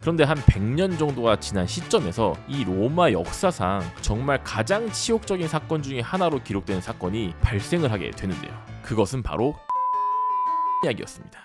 그런데 한 100년 정도가 지난 시점에서 이 로마 역사상 정말 가장 치욕적인 사건 중에 하나로 기록되는 사건이 발생을 하게 되는데요. 그것은 바로 이야기였습니다.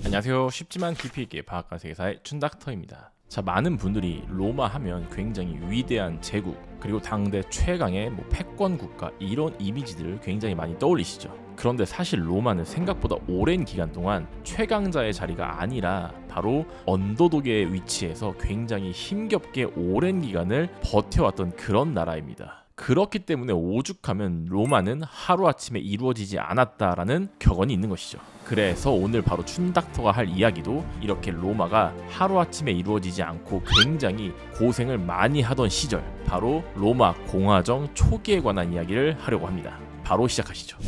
안녕하세요. 쉽지만 깊이 있게 과학과 세계사의 춘닥터입니다. 자, 많은 분들이 로마 하면 굉장히 위대한 제국, 그리고 당대 최강의 패권 국가, 이런 이미지들을 굉장히 많이 떠올리시죠. 그런데 사실 로마는 생각보다 오랜 기간 동안 최강자의 자리가 아니라 바로 언더독의 위치에서 굉장히 힘겹게 오랜 기간을 버텨왔던 그런 나라입니다. 그렇기 때문에 오죽하면 로마는 하루아침에 이루어지지 않았다라는 격언이 있는 것이죠. 그래서 오늘 바로 춘닥터가 할 이야기도 이렇게 로마가 하루아침에 이루어지지 않고 굉장히 고생을 많이 하던 시절, 바로 로마 공화정 초기에 관한 이야기를 하려고 합니다. 바로 시작하시죠.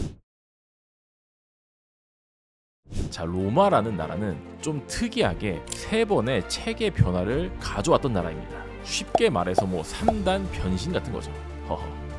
자, 로마라는 나라는 좀 특이하게 3번의 체계 변화를 가져왔던 나라입니다. 쉽게 말해서 3단 변신 같은 거죠.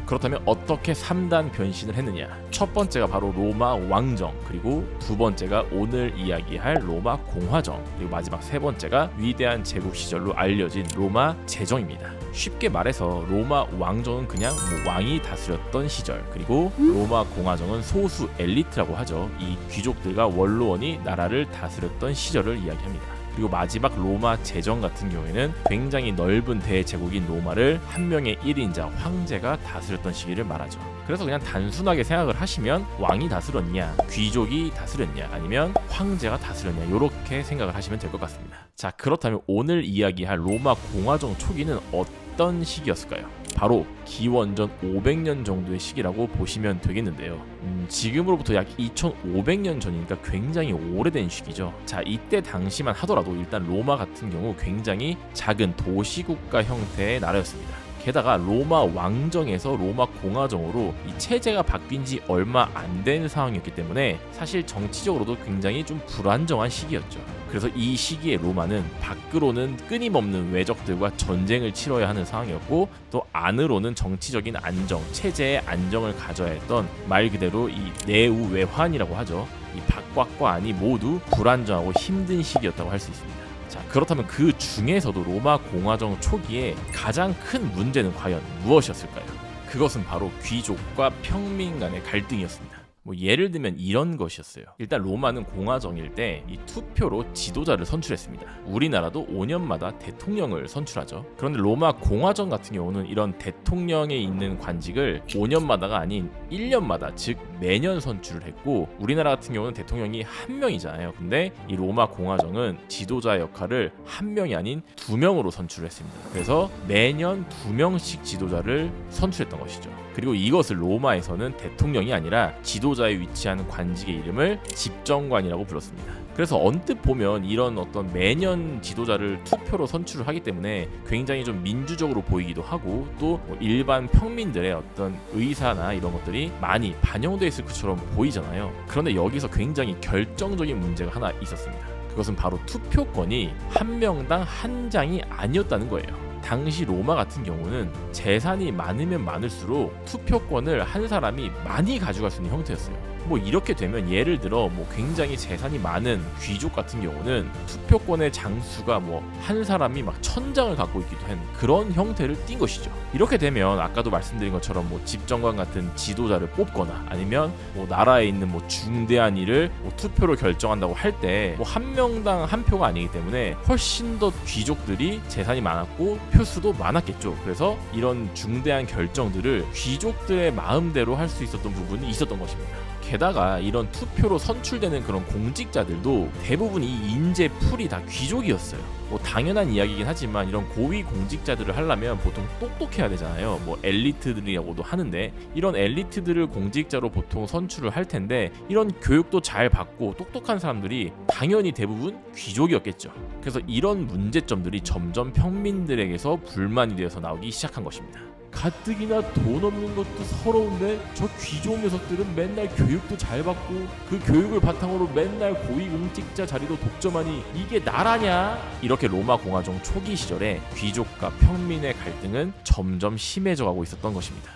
그렇다면 어떻게 3단 변신을 했느냐? 첫 번째가 바로 로마 왕정, 그리고 두 번째가 오늘 이야기할 로마 공화정, 그리고 마지막 세 번째가 위대한 제국 시절로 알려진 로마 제정입니다. 쉽게 말해서 로마 왕정은 그냥 왕이 다스렸던 시절, 그리고 로마 공화정은 소수 엘리트라고 하죠. 이 귀족들과 원로원이 나라를 다스렸던 시절을 이야기합니다. 그리고 마지막 로마 제정 같은 경우에는 굉장히 넓은 대제국인 로마를 한 명의 1인자 황제가 다스렸던 시기를 말하죠. 그래서 그냥 단순하게 생각을 하시면 왕이 다스렸냐, 귀족이 다스렸냐, 아니면 황제가 다스렸냐, 이렇게 생각을 하시면 될 것 같습니다. 자, 그렇다면 오늘 이야기할 로마 공화정 초기는 어떤 시기였을까요? 바로 기원전 500년 정도의 시기라고 보시면 되겠는데요. 지금으로부터 약 2500년 전이니까 굉장히 오래된 시기죠. 자, 이때 당시만 하더라도 일단 로마 같은 경우 굉장히 작은 도시국가 형태의 나라였습니다. 게다가 로마 왕정에서 로마 공화정으로 이 체제가 바뀐 지 얼마 안 된 상황이었기 때문에 사실 정치적으로도 굉장히 좀 불안정한 시기였죠. 그래서 이 시기에 로마는 밖으로는 끊임없는 외적들과 전쟁을 치러야 하는 상황이었고, 또 안으로는 정치적인 안정, 체제의 안정을 가져야 했던, 말 그대로 이 내우외환이라고 하죠. 이 밖과 안이 모두 불안정하고 힘든 시기였다고 할 수 있습니다. 자, 그렇다면 그 중에서도 로마 공화정 초기에 가장 큰 문제는 과연 무엇이었을까요? 그것은 바로 귀족과 평민 간의 갈등이었습니다. 예를 들면 이런 것이었어요. 일단 로마는 공화정일 때 이 투표로 지도자를 선출했습니다. 우리나라도 5년마다 대통령을 선출하죠. 그런데 로마 공화정 같은 경우는 이런 대통령에 있는 관직을 5년마다가 아닌 1년마다, 즉 매년 선출을 했고, 우리나라 같은 경우는 대통령이 한 명이잖아요. 근데 이 로마 공화정은 지도자 역할을 한 명이 아닌 2명으로 선출을 했습니다. 그래서 매년 2명씩 지도자를 선출했던 것이죠. 그리고 이것을 로마에서는 대통령이 아니라 지도자에 위치하는 관직의 이름을 집정관이라고 불렀습니다. 그래서 언뜻 보면 이런 어떤 매년 지도자를 투표로 선출을 하기 때문에 굉장히 좀 민주적으로 보이기도 하고, 또 일반 평민들의 어떤 의사나 이런 것들이 많이 반영되어 있을 것처럼 보이잖아요. 그런데 여기서 굉장히 결정적인 문제가 하나 있었습니다. 그것은 바로 투표권이 한 명당 한 장이 아니었다는 거예요. 당시 로마 같은 경우는 재산이 많으면 많을수록 투표권을 한 사람이 많이 가져갈 수 있는 형태였어요. 이렇게 되면 예를 들어 굉장히 재산이 많은 귀족 같은 경우는 투표권의 장수가 한 사람이 1000장을 갖고 있기도 한 그런 형태를 띈 것이죠. 이렇게 되면 아까도 말씀드린 것처럼 집정관 같은 지도자를 뽑거나, 아니면 나라에 있는 중대한 일을 투표로 결정한다고 할 때 한 명당 한 표가 아니기 때문에 훨씬 더 귀족들이 재산이 많았고 표수도 많았겠죠. 그래서 이런 중대한 결정들을 귀족들의 마음대로 할 수 있었던 부분이 있었던 것입니다. 게다가 이런 투표로 선출되는 그런 공직자들도 대부분 이 인재 풀이 다 귀족이었어요. 당연한 이야기긴 하지만 이런 고위 공직자들을 하려면 보통 똑똑해야 되잖아요. 엘리트들이라고도 하는데, 이런 엘리트들을 공직자로 보통 선출을 할 텐데, 이런 교육도 잘 받고 똑똑한 사람들이 당연히 대부분 귀족이었겠죠. 그래서 이런 문제점들이 점점 평민들에게서 불만이 되어서 나오기 시작한 것입니다. 가뜩이나 돈 없는 것도 서러운데 저 귀족 녀석들은 맨날 교육도 잘 받고 그 교육을 바탕으로 맨날 고위공직자 자리도 독점하니 이게 나라냐? 이렇게 로마 공화정 초기 시절에 귀족과 평민의 갈등은 점점 심해져 가고 있었던 것입니다.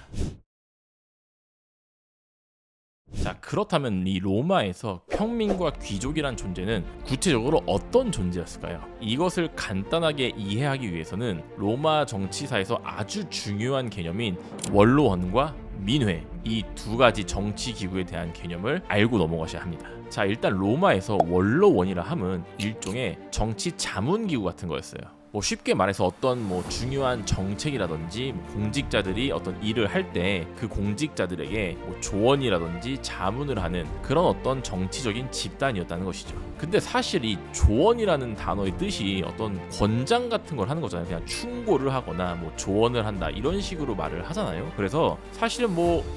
자, 그렇다면 이 로마에서 평민과 귀족이란 존재는 구체적으로 어떤 존재였을까요? 이것을 간단하게 이해하기 위해서는 로마 정치사에서 아주 중요한 개념인 원로원과 민회, 이 두 가지 정치 기구에 대한 개념을 알고 넘어가셔야 합니다. 자, 일단 로마에서 원로원이라 함은 일종의 정치 자문 기구 같은 거였어요. 쉽게 말해서 어떤 중요한 정책이라든지 공직자들이 어떤 일을 할 때 그 공직자들에게 조언이라든지 자문을 하는 그런 어떤 정치적인 집단이었다는 것이죠. 근데 사실 이 조언이라는 단어의 뜻이 어떤 권장 같은 걸 하는 거잖아요. 그냥 충고를 하거나 조언을 한다 이런 식으로 말을 하잖아요. 그래서 사실은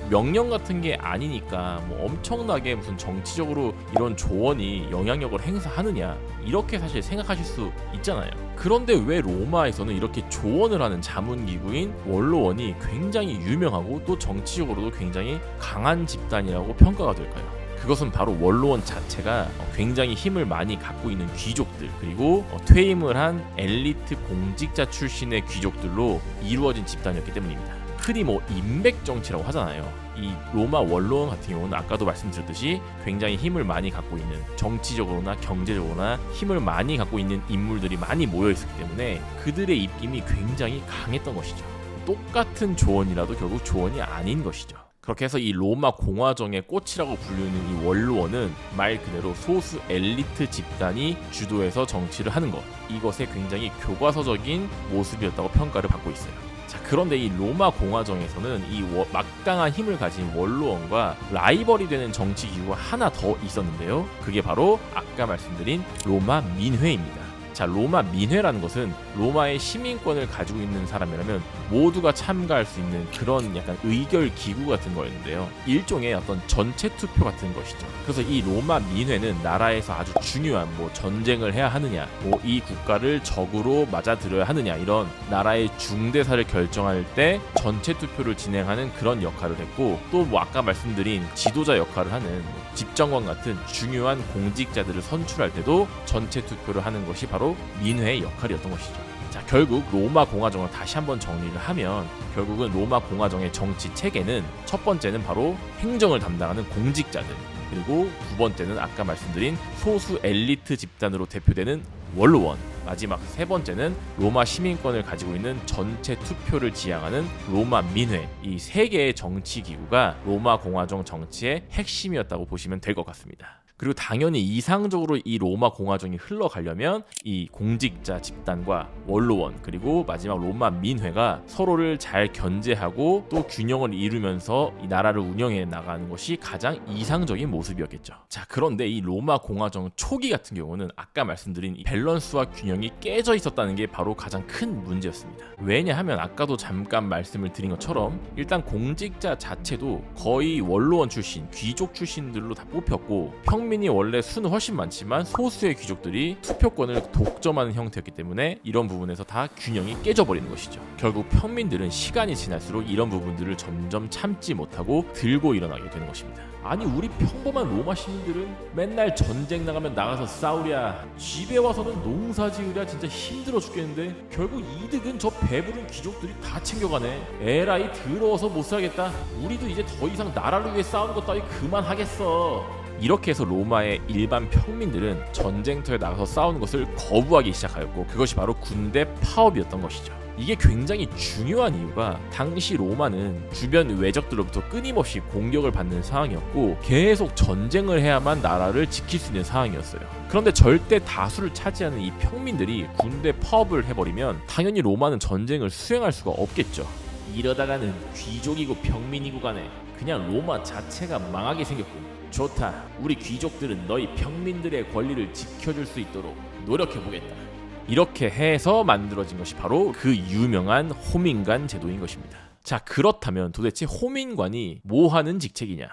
명령 같은 게 아니니까 엄청나게 무슨 정치적으로 이런 조언이 영향력을 행사하느냐 이렇게 사실 생각하실 수 있잖아요. 그런데 왜 로마에서는 이렇게 조언을 하는 자문기구인 원로원이 굉장히 유명하고 또 정치적으로도 굉장히 강한 집단이라고 평가가 될까요? 그것은 바로 원로원 자체가 굉장히 힘을 많이 갖고 있는 귀족들, 그리고 퇴임을 한 엘리트 공직자 출신의 귀족들로 이루어진 집단이었기 때문입니다. 흔히 인맥 정치라고 하잖아요. 이 로마 원로원 같은 경우는 아까도 말씀드렸듯이 굉장히 힘을 많이 갖고 있는, 정치적으로나 경제적으로나 힘을 많이 갖고 있는 인물들이 많이 모여 있었기 때문에 그들의 입김이 굉장히 강했던 것이죠. 똑같은 조언이라도 결국 조언이 아닌 것이죠. 그렇게 해서 이 로마 공화정의 꽃이라고 불리는 이 원로원은 말 그대로 소수 엘리트 집단이 주도해서 정치를 하는 것, 이것의 굉장히 교과서적인 모습이었다고 평가를 받고 있어요. 자, 그런데 이 로마 공화정에서는 이 막강한 힘을 가진 원로원과 라이벌이 되는 정치 기구가 하나 더 있었는데요. 그게 바로 아까 말씀드린 로마 민회입니다. 자, 로마 민회라는 것은 로마의 시민권을 가지고 있는 사람이라면 모두가 참가할 수 있는 그런 약간 의결 기구 같은 거였는데요. 일종의 어떤 전체 투표 같은 것이죠. 그래서 이 로마 민회는 나라에서 아주 중요한 전쟁을 해야 하느냐, 이 국가를 적으로 맞아들여야 하느냐, 이런 나라의 중대사를 결정할 때 전체 투표를 진행하는 그런 역할을 했고, 또 아까 말씀드린 지도자 역할을 하는 집정관 같은 중요한 공직자들을 선출할 때도 전체 투표를 하는 것이 바로 민회의 역할이었던 것이죠. 자, 결국 로마 공화정을 다시 한번 정리를 하면 결국은 로마 공화정의 정치 체계는 첫 번째는 바로 행정을 담당하는 공직자들, 그리고 두 번째는 아까 말씀드린 소수 엘리트 집단으로 대표되는 원로원, 마지막 세 번째는 로마 시민권을 가지고 있는 전체 투표를 지향하는 로마 민회, 이 세 개의 정치 기구가 로마 공화정 정치의 핵심이었다고 보시면 될 것 같습니다. 그리고 당연히 이상적으로 이 로마 공화정이 흘러가려면 이 공직자 집단과 원로원, 그리고 마지막 로마 민회가 서로를 잘 견제하고 또 균형을 이루면서 이 나라를 운영해 나가는 것이 가장 이상적인 모습이었겠죠. 자, 그런데 이 로마 공화정 초기 같은 경우는 아까 말씀드린 이 밸런스와 균형이 깨져 있었다는 게 바로 가장 큰 문제였습니다. 왜냐하면 아까도 잠깐 말씀을 드린 것처럼 일단 공직자 자체도 거의 원로원 출신, 귀족 출신들로 다 뽑혔고, 평민이 원래 수는 훨씬 많지만 소수의 귀족들이 투표권을 독점하는 형태였기 때문에 이런 부분에서 다 균형이 깨져버리는 것이죠. 결국 평민들은 시간이 지날수록 이런 부분들을 점점 참지 못하고 들고 일어나게 되는 것입니다. 아니, 우리 평범한 로마 시민들은 맨날 전쟁 나가면 나가서 싸우랴, 집에 와서는 농사 지으랴, 진짜 힘들어 죽겠는데 결국 이득은 저 배부른 귀족들이 다 챙겨가네. 에라이 더러워서 못 살겠다. 우리도 이제 더 이상 나라를 위해 싸우는 것 따위 그만하겠어. 이렇게 해서 로마의 일반 평민들은 전쟁터에 나가서 싸우는 것을 거부하기 시작하였고, 그것이 바로 군대 파업이었던 것이죠. 이게 굉장히 중요한 이유가 당시 로마는 주변 외적들로부터 끊임없이 공격을 받는 상황이었고 계속 전쟁을 해야만 나라를 지킬 수 있는 상황이었어요. 그런데 절대 다수를 차지하는 이 평민들이 군대 파업을 해버리면 당연히 로마는 전쟁을 수행할 수가 없겠죠. 이러다가는 귀족이고 평민이고 간에 그냥 로마 자체가 망하게 생겼고, 좋다, 우리 귀족들은 너희 평민들의 권리를 지켜줄 수 있도록 노력해보겠다. 이렇게 해서 만들어진 것이 바로 그 유명한 호민관 제도인 것입니다. 자, 그렇다면 도대체 호민관이 뭐 하는 직책이냐?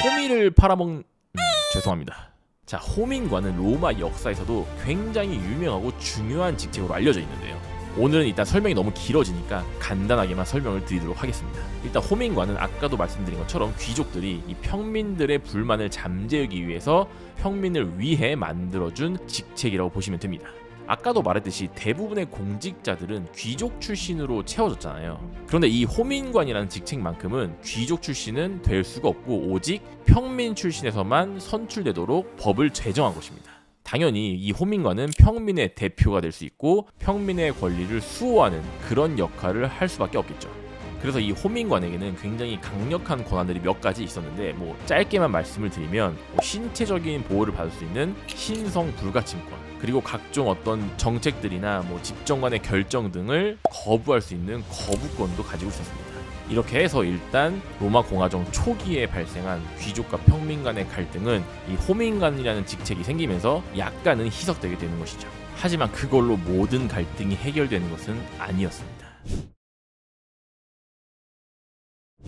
호미를 죄송합니다. 자, 호민관은 로마 역사에서도 굉장히 유명하고 중요한 직책으로 알려져 있는데요. 오늘은 일단 설명이 너무 길어지니까 간단하게만 설명을 드리도록 하겠습니다. 일단 호민관은 아까도 말씀드린 것처럼 귀족들이 이 평민들의 불만을 잠재우기 위해서 평민을 위해 만들어준 직책이라고 보시면 됩니다. 아까도 말했듯이 대부분의 공직자들은 귀족 출신으로 채워졌잖아요. 그런데 이 호민관이라는 직책만큼은 귀족 출신은 될 수가 없고 오직 평민 출신에서만 선출되도록 법을 제정한 것입니다. 당연히 이 호민관은 평민의 대표가 될 수 있고 평민의 권리를 수호하는 그런 역할을 할 수밖에 없겠죠. 그래서 이 호민관에게는 굉장히 강력한 권한들이 몇 가지 있었는데 짧게만 말씀을 드리면 신체적인 보호를 받을 수 있는 신성 불가침권, 그리고 각종 어떤 정책들이나 집정관의 결정 등을 거부할 수 있는 거부권도 가지고 있었습니다. 이렇게 해서 일단 로마 공화정 초기에 발생한 귀족과 평민 간의 갈등은 이 호민관이라는 직책이 생기면서 약간은 희석되게 되는 것이죠. 하지만 그걸로 모든 갈등이 해결되는 것은 아니었습니다.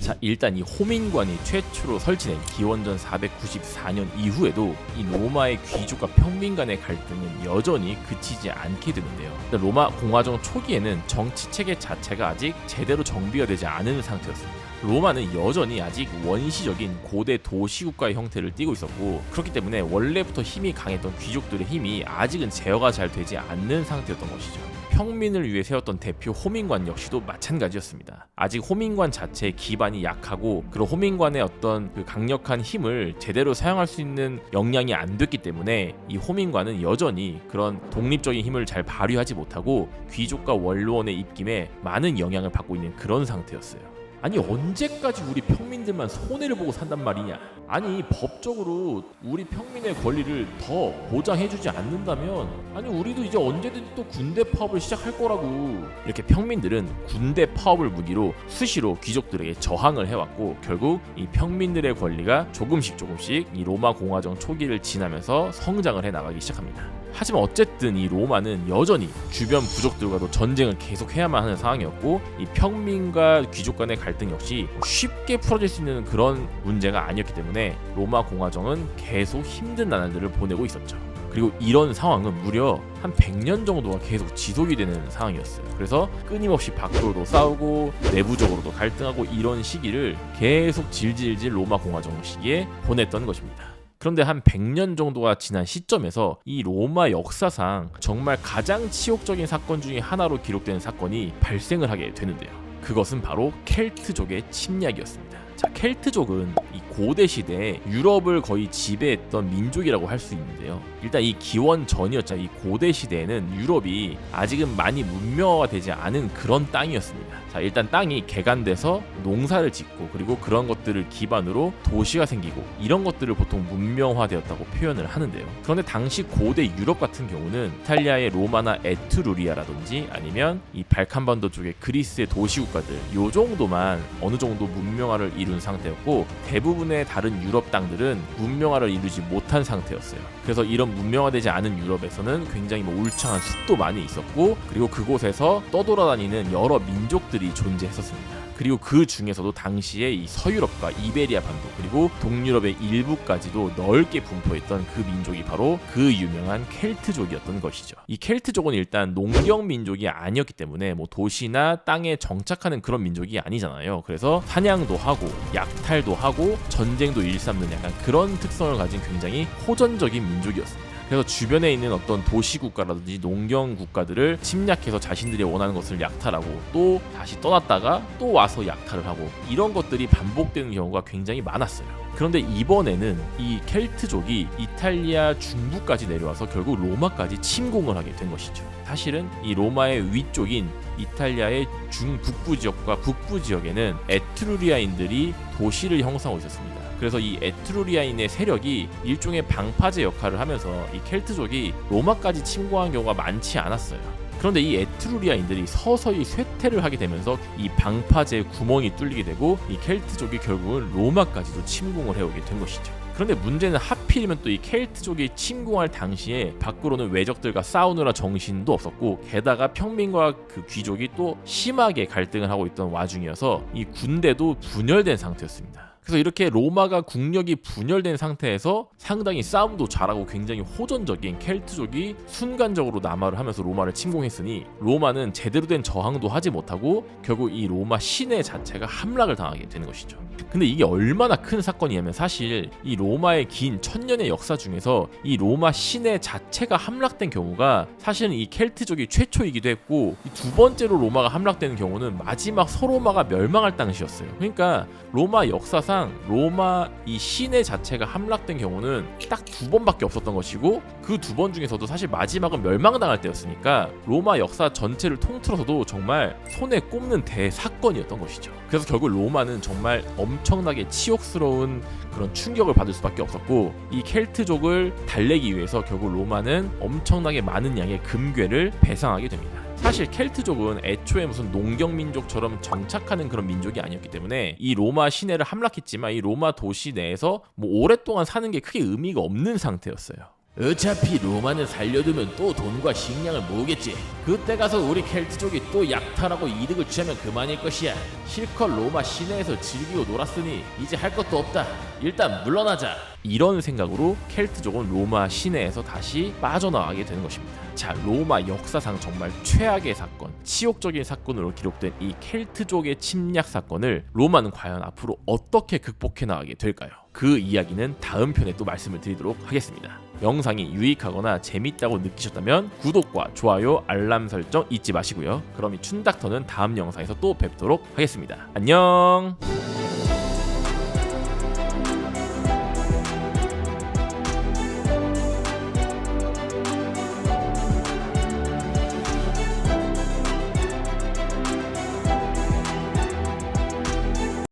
자, 일단 이 호민관이 최초로 설치된 기원전 494년 이후에도 이 로마의 귀족과 평민 간의 갈등은 여전히 그치지 않게 되는데요. 로마 공화정 초기에는 정치 체계 자체가 아직 제대로 정비가 되지 않은 상태였습니다. 로마는 여전히 아직 원시적인 고대 도시국가의 형태를 띠고 있었고, 그렇기 때문에 원래부터 힘이 강했던 귀족들의 힘이 아직은 제어가 잘 되지 않는 상태였던 것이죠. 평민을 위해 세웠던 대표 호민관 역시도 마찬가지였습니다. 아직 호민관 자체의 기반이 약하고 그런 호민관의 어떤 그 강력한 힘을 제대로 사용할 수 있는 역량이 안 됐기 때문에 이 호민관은 여전히 그런 독립적인 힘을 잘 발휘하지 못하고 귀족과 원로원의 입김에 많은 영향을 받고 있는 그런 상태였어요. 아니 언제까지 우리 평민들만 손해를 보고 산단 말이냐? 아니 법적으로 우리 평민의 권리를 더 보장해주지 않는다면 아니 우리도 이제 언제든 또 군대 파업을 시작할 거라고. 이렇게 평민들은 군대 파업을 무기로 수시로 귀족들에게 저항을 해왔고 결국 이 평민들의 권리가 조금씩 이 로마 공화정 초기를 지나면서 성장을 해나가기 시작합니다. 하지만 어쨌든 이 로마는 여전히 주변 부족들과도 전쟁을 계속해야만 하는 상황이었고 이 평민과 귀족 간의 갈등 역시 쉽게 풀어질 수 있는 그런 문제가 아니었기 때문에 로마 공화정은 계속 힘든 나날들을 보내고 있었죠. 그리고 이런 상황은 무려 한 100년 정도가 계속 지속이 되는 상황이었어요. 그래서 끊임없이 밖으로도 싸우고 내부적으로도 갈등하고 이런 시기를 계속 질질질 로마 공화정 시기에 보냈던 것입니다. 그런데 한 100년 정도가 지난 시점에서 이 로마 역사상 정말 가장 치욕적인 사건 중에 하나로 기록되는 사건이 발생을 하게 되는데요. 그것은 바로 켈트족의 침략이었습니다. 자, 켈트족은 이 고대 시대에 유럽을 거의 지배했던 민족이라고 할 수 있는데요. 일단 이 기원 전이었죠. 이 고대 시대에는 유럽이 아직은 많이 문명화가 되지 않은 그런 땅이었습니다. 자, 일단 땅이 개간돼서 농사를 짓고 그리고 그런 것들을 기반으로 도시가 생기고 이런 것들을 보통 문명화되었다고 표현을 하는데요. 그런데 당시 고대 유럽 같은 경우는 이탈리아의 로마나 에트루리아라든지 아니면 이 발칸반도 쪽의 그리스의 도시국가들 요 정도만 어느 정도 문명화를 이룬 상태였고 대부분의 다른 유럽 땅들은 문명화를 이루지 못한 상태였어요. 그래서 이런 문명화되지 않은 유럽에서는 굉장히 울창한 숲도 많이 있었고 그리고 그곳에서 떠돌아다니는 여러 민족들이 존재했었습니다. 그리고 그 중에서도 당시에 이 서유럽과 이베리아 반도 그리고 동유럽의 일부까지도 넓게 분포했던 그 민족이 바로 그 유명한 켈트족이었던 것이죠. 이 켈트족은 일단 농경 민족이 아니었기 때문에 도시나 땅에 정착하는 그런 민족이 아니잖아요. 그래서 사냥도 하고 약탈도 하고 전쟁도 일삼는 약간 그런 특성을 가진 굉장히 호전적인 민족이었습니다. 그래서 주변에 있는 어떤 도시국가라든지 농경국가들을 침략해서 자신들이 원하는 것을 약탈하고 또 다시 떠났다가 또 와서 약탈을 하고 이런 것들이 반복되는 경우가 굉장히 많았어요. 그런데 이번에는 이 켈트족이 이탈리아 중부까지 내려와서 결국 로마까지 침공을 하게 된 것이죠. 사실은 이 로마의 위쪽인 이탈리아의 중북부 지역과 북부 지역에는 에트루리아인들이 도시를 형성하고 있었습니다. 그래서 이 에트루리아인의 세력이 일종의 방파제 역할을 하면서 이 켈트족이 로마까지 침공한 경우가 많지 않았어요. 그런데 이 에트루리아인들이 서서히 쇠퇴를 하게 되면서 이 방파제의 구멍이 뚫리게 되고 이 켈트족이 결국은 로마까지도 침공을 해오게 된 것이죠. 그런데 문제는 하필이면 또 이 켈트족이 침공할 당시에 밖으로는 외적들과 싸우느라 정신도 없었고 게다가 평민과 그 귀족이 또 심하게 갈등을 하고 있던 와중이어서 이 군대도 분열된 상태였습니다. 그래서 이렇게 로마가 국력이 분열된 상태에서 상당히 싸움도 잘하고 굉장히 호전적인 켈트족이 순간적으로 남하를 하면서 로마를 침공했으니 로마는 제대로 된 저항도 하지 못하고 결국 이 로마 시내 자체가 함락을 당하게 되는 것이죠. 근데 이게 얼마나 큰 사건이냐면 사실 이 로마의 긴 천년의 역사 중에서 이 로마 시내 자체가 함락된 경우가 사실은 이 켈트족이 최초이기도 했고 이 두 번째로 로마가 함락되는 경우는 마지막 서로마가 멸망할 당시였어요. 그러니까 로마 역사상 로마 이 시내 자체가 함락된 경우는 딱 두 번밖에 없었던 것이고 그 두 번 중에서도 사실 마지막은 멸망당할 때였으니까 로마 역사 전체를 통틀어서도 정말 손에 꼽는 대사건이었던 것이죠. 그래서 결국 로마는 정말 엄청나게 치욕스러운 그런 충격을 받을 수밖에 없었고 이 켈트족을 달래기 위해서 결국 로마는 엄청나게 많은 양의 금괴를 배상하게 됩니다. 사실 켈트족은 애초에 무슨 농경민족처럼 정착하는 그런 민족이 아니었기 때문에 이 로마 시내를 함락했지만 이 로마 도시 내에서 뭐 오랫동안 사는 게 크게 의미가 없는 상태였어요. 어차피 로마는 살려두면 또 돈과 식량을 모으겠지. 그때 가서 우리 켈트족이 또 약탈하고 이득을 취하면 그만일 것이야. 실컷 로마 시내에서 즐기고 놀았으니 이제 할 것도 없다. 일단 물러나자. 이런 생각으로 켈트족은 로마 시내에서 다시 빠져나가게 되는 것입니다. 자, 로마 역사상 정말 최악의 사건, 치욕적인 사건으로 기록된 이 켈트족의 침략 사건을 로마는 과연 앞으로 어떻게 극복해 나가게 될까요? 그 이야기는 다음 편에 또 말씀을 드리도록 하겠습니다. 영상이 유익하거나 재밌다고 느끼셨다면 구독과 좋아요, 알람 설정 잊지 마시고요. 그럼 이 춘닥터는 다음 영상에서 또 뵙도록 하겠습니다. 안녕.